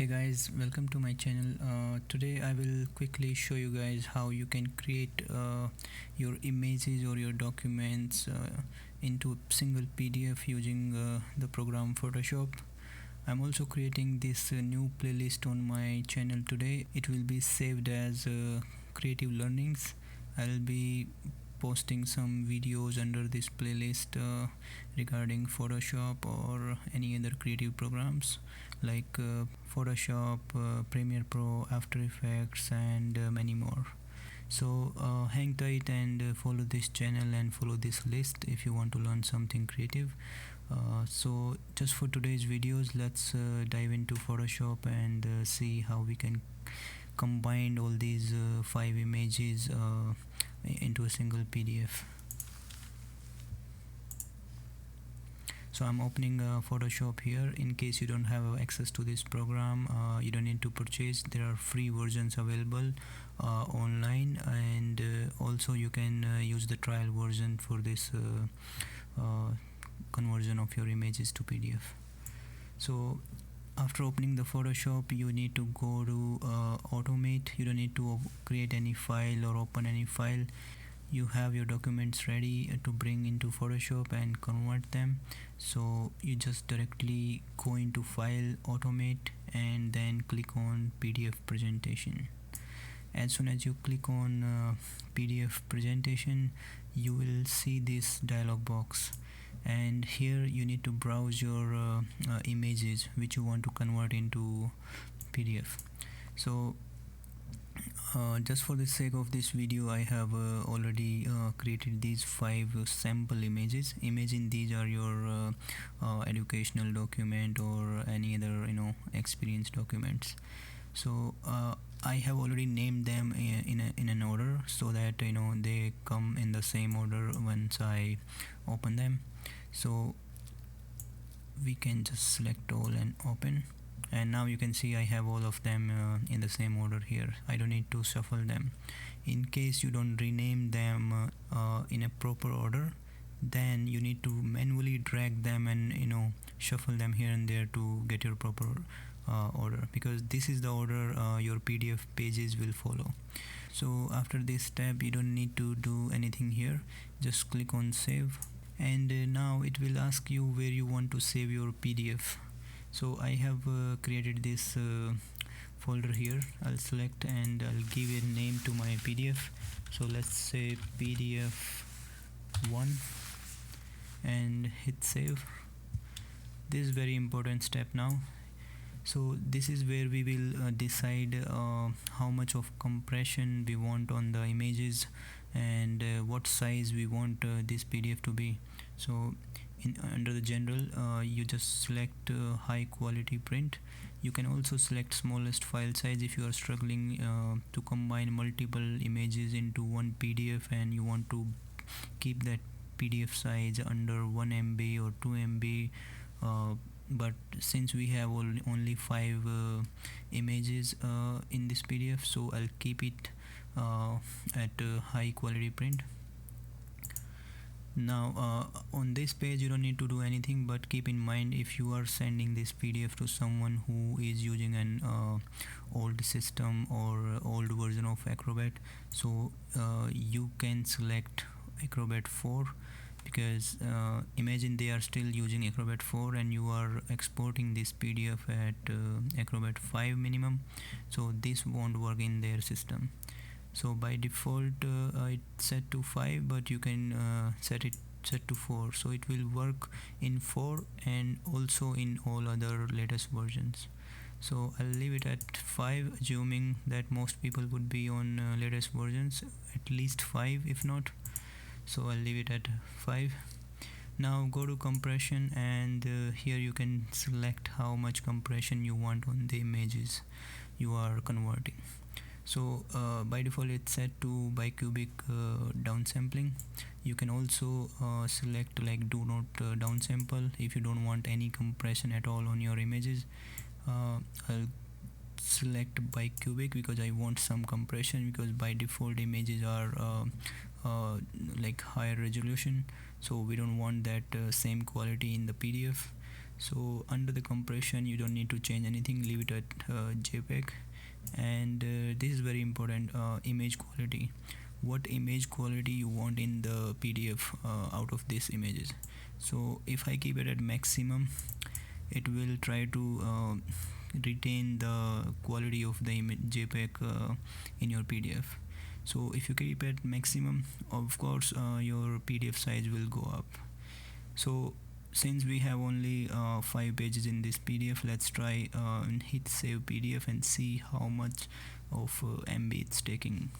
Hey guys, welcome to my channel. Today I will quickly show you guys how you can create your images or your documents into a single PDF using the program Photoshop. I'm also creating this new playlist on my channel today. It will be saved as creative learnings. I'll be posting some videos under this playlist regarding Photoshop or any other creative programs like Photoshop, Premiere Pro, After Effects, and many more. So hang tight and follow this channel and follow this list if you want to learn something creative. So just for today's videos, let's dive into Photoshop and see how we can combine all these 5 images into a single PDF. So I'm opening Photoshop here. In case you don't have access to this program, you don't need to purchase. There are free versions available online, and also you can use the trial version for this conversion of your images to PDF. So after opening the Photoshop, you need to go to automate. You don't need to create any file or open any file. You have your documents ready to bring into Photoshop and convert them. So you just directly go into file, automate, and then click on PDF presentation. As soon as you click on PDF presentation, you will see this dialog box, and here you need to browse your images which you want to convert into PDF. So just for the sake of this video, I have already created these 5 sample images. Imagine these are your educational document or any other experience documents. So I have already named them in an order so that they come in the same order once I open them. So we can just select all and open, and now you can see I have all of them in the same order here. I don't need to shuffle them. In case you don't rename them in a proper order, then you need to manually drag them and shuffle them here and there to get your proper order, because this is the order your PDF pages will follow. So after this step, you don't need to do anything here. Just click on save, and now it will ask you where you want to save your PDF. So I have created this folder here. I'll select and I'll give a name to my PDF. So let's say PDF1 and hit save. This is very important step now. So this is where we will decide how much of compression we want on the images and what size we want this PDF to be. So under the general, you just select high quality print. You can also select smallest file size if you are struggling to combine multiple images into one PDF and you want to keep that PDF size under 1 MB or 2 MB. But since we have only 5 images in this PDF, so I'll keep it at high quality print. Now on this page you don't need to do anything, but keep in mind if you are sending this PDF to someone who is using an old system or old version of Acrobat, so you can select Acrobat 4, because imagine they are still using Acrobat 4 and you are exporting this PDF at Acrobat 5 minimum, so this won't work in their system. So by default it's set to 5, but you can set to 4, so it will work in 4 and also in all other latest versions. So I'll leave it at 5, assuming that most people would be on latest versions, at least 5 if not. So I'll leave it at 5. Now go to compression, and here you can select how much compression you want on the images you are converting. So by default it's set to bicubic downsampling. You can also select like do not downsample if you don't want any compression at all on your images. I'll select bicubic because I want some compression, because by default images are like higher resolution, so we don't want that same quality in the PDF. So under the compression you don't need to change anything, leave it at JPEG. And this is very important, image quality. What image quality you want in the PDF out of these images. So if I keep it at maximum, it will try to retain the quality of the JPEG in your PDF. So if you keep it maximum, of course your PDF size will go up. So since we have only 5 pages in this PDF, let's try and hit save PDF and see how much of MB it's taking.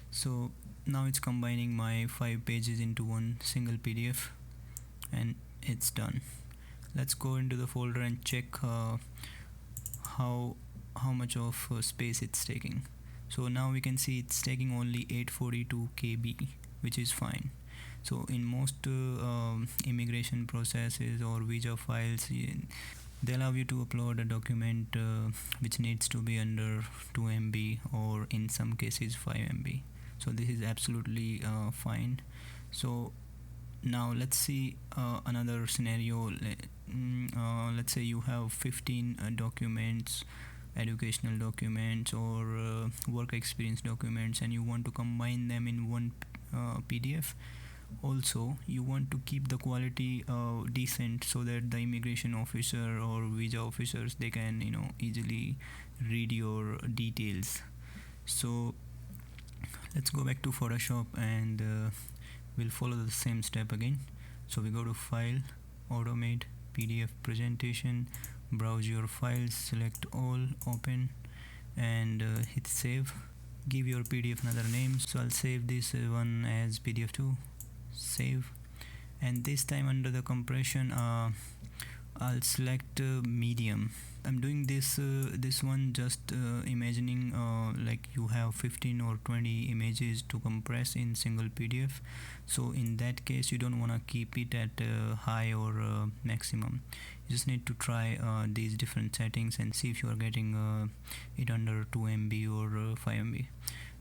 So now it's combining my 5 pages into one single PDF, and it's done. Let's go into the folder and check how much of space it's taking. So now we can see it's taking only 842 KB, which is fine. So in most immigration processes or visa files, they allow you to upload a document which needs to be under 2 MB or in some cases 5 MB. So this is absolutely fine. So now let's see another scenario. Let's say you have 15 documents, educational documents or work experience documents, and you want to combine them in one PDF. Also you want to keep the quality decent so that the immigration officer or visa officers, they can easily read your details. So let's go back to Photoshop and we'll follow the same step again. So we go to File, Automate, PDF Presentation, browse your files, select all, open, and hit save. Give your PDF another name. So I'll save this one as PDF2. Save. And this time under the compression I'll select medium. I'm doing this one just imagining like you have 15 or 20 images to compress in single PDF. So in that case you don't want to keep it at high or maximum. You just need to try these different settings and see if you are getting it under 2 MB or 5 MB.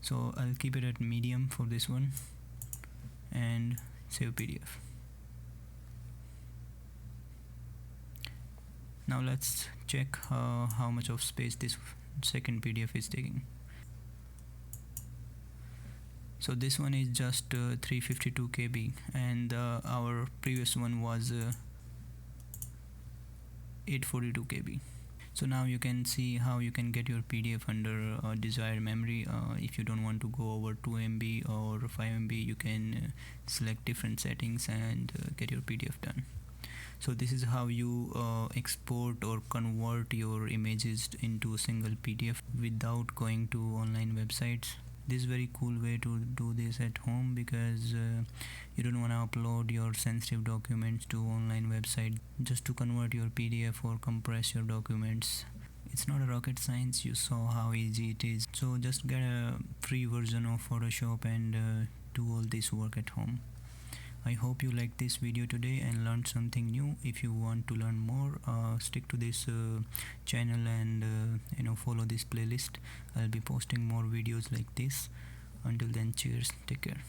So I'll keep it at medium for this one and save PDF. Now let's check how much of space this second PDF is taking. So this one is just 352 KB and our previous one was 842 KB. So now you can see how you can get your PDF under desired memory. If you don't want to go over 2 MB or 5 MB, you can select different settings and get your PDF done. So this is how you export or convert your images into a single PDF without going to online websites. This is a very cool way to do this at home because you don't want to upload your sensitive documents to online website just to convert your PDF or compress your documents. It's not a rocket science. You saw how easy it is. So just get a free version of Photoshop and do all this work at home. I hope you liked this video today and learned something new. If you want to learn more, stick to this channel and follow this playlist. I'll be posting more videos like this. Until then, cheers, take care.